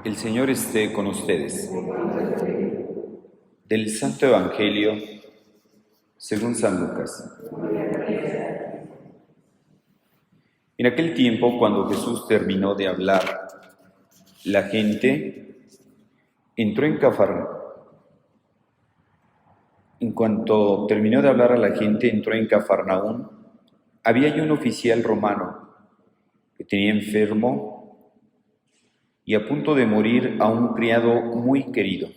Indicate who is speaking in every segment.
Speaker 1: El Señor esté con ustedes. Del Santo Evangelio según San Lucas. En aquel tiempo, cuando Jesús terminó de hablar, la gente entró en Cafarnaúm. En cuanto terminó de hablar a la gente, entró en Cafarnaúm. Había allí un oficial romano que tenía enfermo y a punto de morir a un criado muy querido.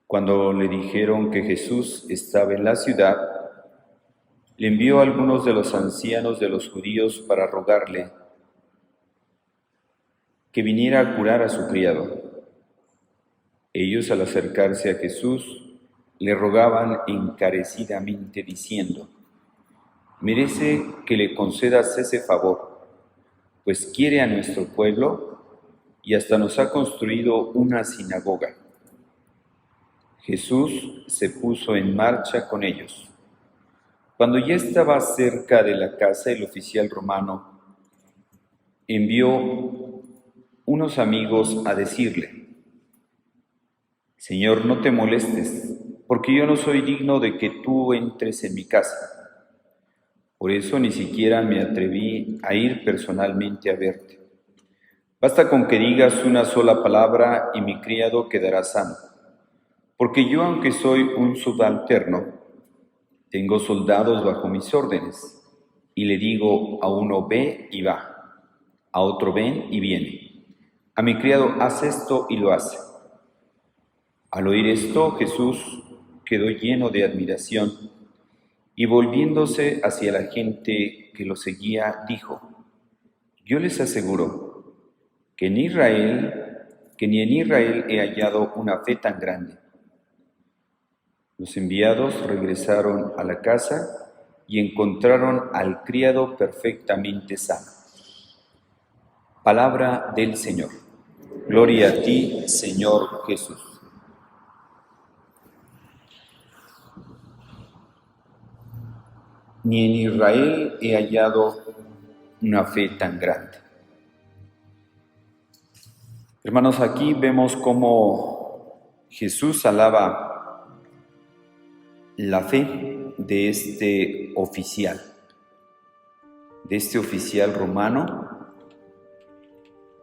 Speaker 1: Cuando le dijeron que Jesús estaba en la ciudad, le envió a algunos de los ancianos de los judíos para rogarle que viniera a curar a su criado. Ellos, al acercarse a Jesús, le rogaban encarecidamente diciendo: «Merece que le concedas ese favor, pues quiere a nuestro pueblo y hasta nos ha construido una sinagoga». Jesús se puso en marcha con ellos. Cuando ya estaba cerca de la casa, el oficial romano envió unos amigos a decirle: «Señor, no te molestes, porque yo no soy digno de que tú entres en mi casa. Por eso ni siquiera me atreví a ir personalmente a verte. Basta con que digas una sola palabra y mi criado quedará sano. Porque yo, aunque soy un subalterno, tengo soldados bajo mis órdenes, y le digo a uno ve y va, a otro ven y viene. A mi criado haz esto y lo hace». Al oír esto, Jesús quedó lleno de admiración y volviéndose hacia la gente que lo seguía, dijo: «Yo les aseguro que ni en Israel he hallado una fe tan grande». Los enviados regresaron a la casa y encontraron al criado perfectamente sano. Palabra del Señor. Gloria a ti, Señor Jesús. Ni en Israel he hallado una fe tan grande. Hermanos, aquí vemos cómo Jesús alaba la fe de este oficial romano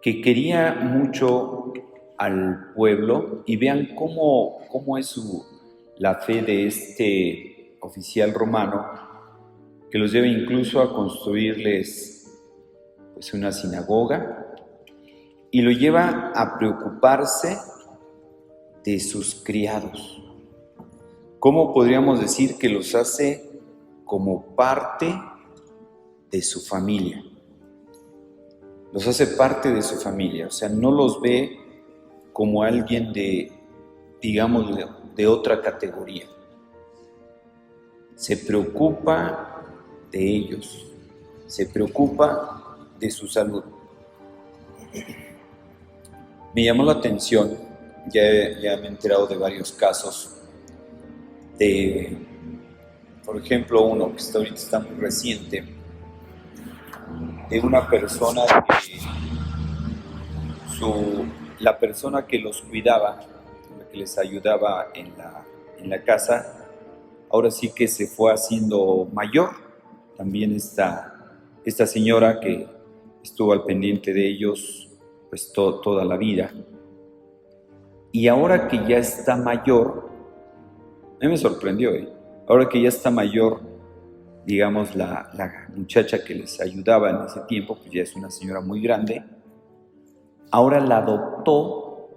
Speaker 1: que quería mucho al pueblo, y vean cómo es la fe de este oficial romano, que los lleva incluso a construirles pues una sinagoga, y lo lleva a preocuparse de sus criados. ¿Cómo podríamos decir que los hace como parte de su familia? Los hace parte de su familia, o sea, no los ve como alguien digamos, de otra categoría. Se preocupa de ellos, se preocupa de su salud. Me llamó la atención, ya me he enterado de varios casos, por ejemplo, uno que ahorita está muy reciente, de una persona la persona que los cuidaba, la que les ayudaba en la casa, ahora sí que se fue haciendo mayor. También esta señora que estuvo al pendiente de ellos pues toda la vida. Y ahora que ya está mayor, a mí me sorprendió, ahora que ya está mayor, digamos, la muchacha que les ayudaba en ese tiempo, pues ya es una señora muy grande, ahora la adoptó,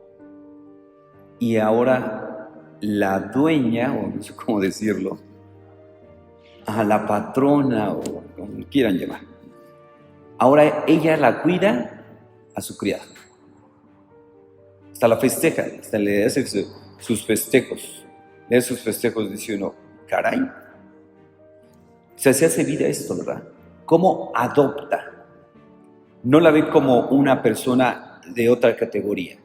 Speaker 1: y ahora la dueña, o no sé cómo decirlo, a la patrona, o como quieran llamar, ahora ella la cuida a su criada. Hasta la festeja, hasta le hace sus festejos. De esos festejos dice uno, caray. O sea, se hace vida esto, ¿verdad? ¿Cómo adopta? No la ve como una persona de otra categoría.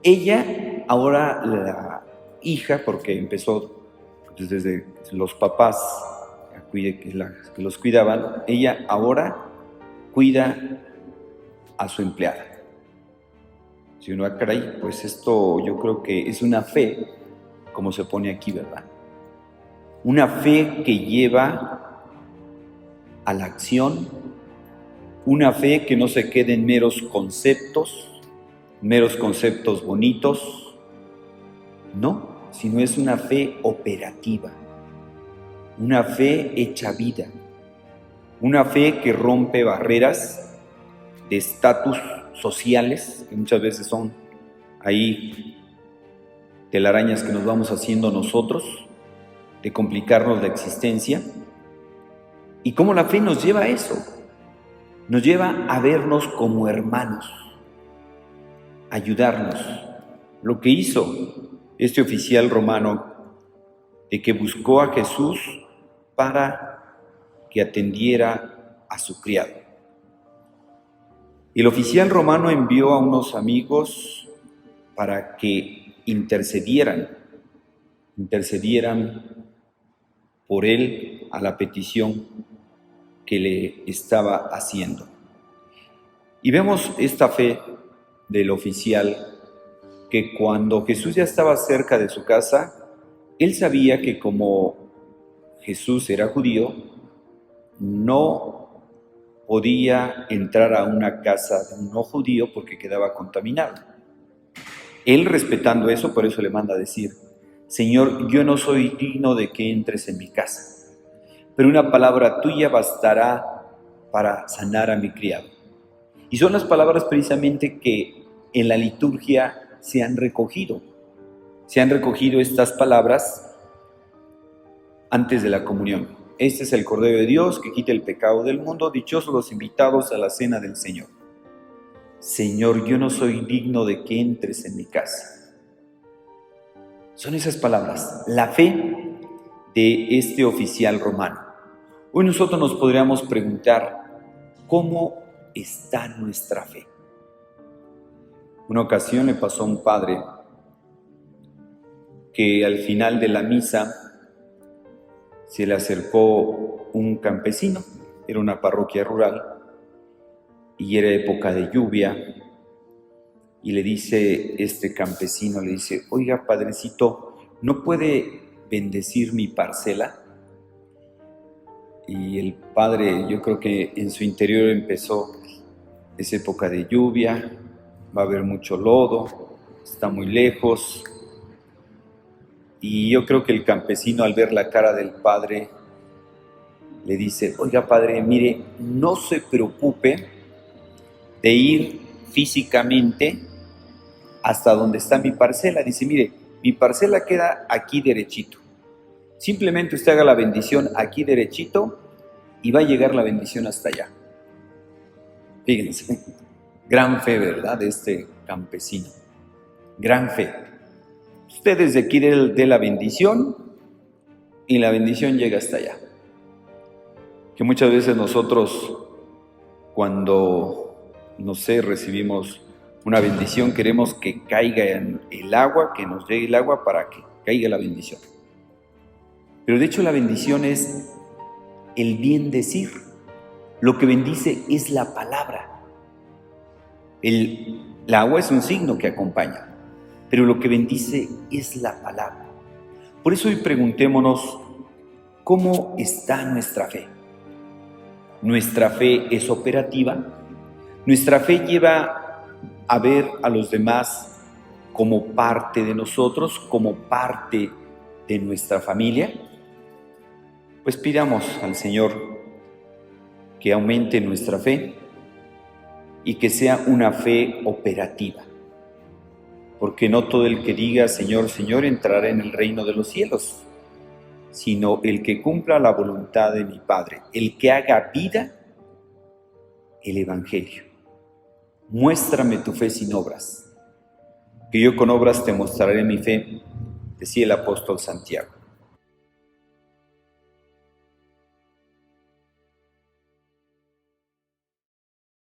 Speaker 1: Ella, ahora la hija, porque empezó desde los papás que los cuidaban, ella ahora cuida a su empleada. Si uno, caray, pues esto yo creo que es una fe, como se pone aquí, ¿verdad? Una fe que lleva a la acción, una fe que no se quede en meros conceptos bonitos, no, sino es una fe operativa, una fe hecha vida, una fe que rompe barreras de estatus sociales, que muchas veces son ahí telarañas que nos vamos haciendo nosotros, de complicarnos la existencia. ¿Y cómo la fe nos lleva a eso? Nos lleva a vernos como hermanos, a ayudarnos. Lo que hizo este oficial romano, de que buscó a Jesús para que atendiera a su criado. El oficial romano envió a unos amigos para que intercedieran por él a la petición que le estaba haciendo. Y vemos esta fe del oficial, que cuando Jesús ya estaba cerca de su casa, él sabía que como Jesús era judío, no podía entrar a una casa de un no judío porque quedaba contaminado. Él, respetando eso, por eso le manda a decir: Señor, yo no soy digno de que entres en mi casa, pero una palabra tuya bastará para sanar a mi criado. Y son las palabras precisamente que en la liturgia se han recogido estas palabras antes de la comunión. Este es el Cordero de Dios que quita el pecado del mundo. Dichosos los invitados a la cena del Señor. Señor, yo no soy digno de que entres en mi casa. Son esas palabras, la fe de este oficial romano. Hoy nosotros nos podríamos preguntar, ¿cómo está nuestra fe? Una ocasión le pasó a un padre que al final de la misa se le acercó un campesino, era una parroquia rural y era época de lluvia, y le dice este campesino, le dice: oiga, padrecito, ¿no puede bendecir mi parcela? Y el padre, yo creo que en su interior empezó: es época de lluvia, va a haber mucho lodo, está muy lejos. Y yo creo que el campesino, al ver la cara del padre, le dice: oiga, padre, mire, no se preocupe de ir físicamente hasta donde está mi parcela. Dice: mire, mi parcela queda aquí derechito. Simplemente usted haga la bendición aquí derechito y va a llegar la bendición hasta allá. Fíjense, gran fe, ¿verdad?, de este campesino. Gran fe. Usted desde aquí dé la bendición y la bendición llega hasta allá. Que muchas veces nosotros, cuando, no sé, recibimos una bendición, queremos que caiga en el agua, que nos llegue el agua para que caiga la bendición. Pero de hecho la bendición es el bien decir. Lo que bendice es la palabra. El agua es un signo que acompaña, pero lo que bendice es la palabra. Por eso hoy preguntémonos, ¿cómo está nuestra fe? ¿Nuestra fe es operativa? ¿Nuestra fe lleva a ver a los demás como parte de nosotros, como parte de nuestra familia? Pues pidamos al Señor que aumente nuestra fe y que sea una fe operativa. Porque no todo el que diga Señor, Señor entrará en el reino de los cielos, sino el que cumpla la voluntad de mi Padre, el que haga vida el Evangelio. Muéstrame tu fe sin obras, que yo con obras te mostraré mi fe, decía el apóstol Santiago.